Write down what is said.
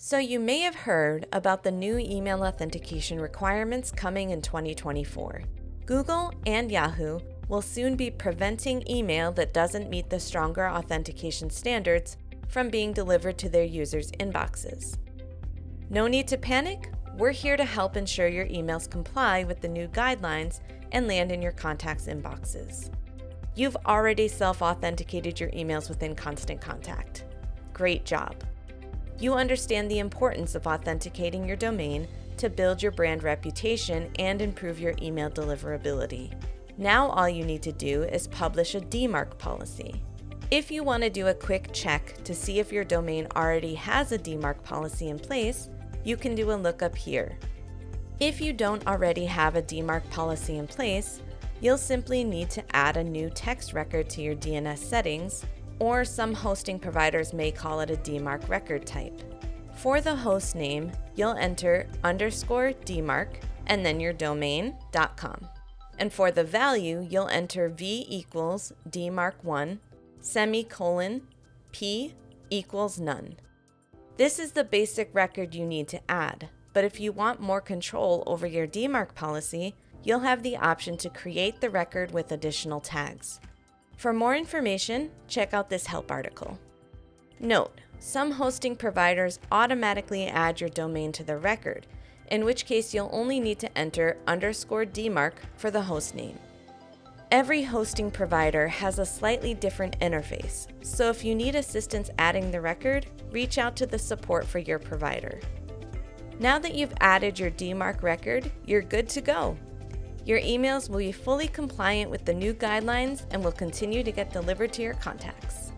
So you may have heard about the new email authentication requirements coming in 2024. Google and Yahoo will soon be preventing email that doesn't meet the stronger authentication standards from being delivered to their users' inboxes. No need to panic. We're here to help ensure your emails comply with the new guidelines and land in your contacts' inboxes. You've already self-authenticated your emails within Constant Contact. Great job! You understand the importance of authenticating your domain to build your brand reputation and improve your email deliverability. Now all you need to do is publish a DMARC policy. If you want to do a quick check to see if your domain already has a DMARC policy in place, you can do a lookup here. If you don't already have a DMARC policy in place, you'll simply need to add a new text record to your DNS settings, or some hosting providers may call it a DMARC record type. For the host name, you'll enter _DMARC and then your domain.com. And for the value, you'll enter v equals DMARC1, semicolon, p equals none. This is the basic record you need to add, but if you want more control over your DMARC policy, you'll have the option to create the record with additional tags. For more information, check out this help article. Note, some hosting providers automatically add your domain to the record, in which case you'll only need to enter _DMARC for the host name. Every hosting provider has a slightly different interface, so if you need assistance adding the record, reach out to the support for your provider. Now that you've added your DMARC record, you're good to go. Your emails will be fully compliant with the new guidelines and will continue to get delivered to your contacts.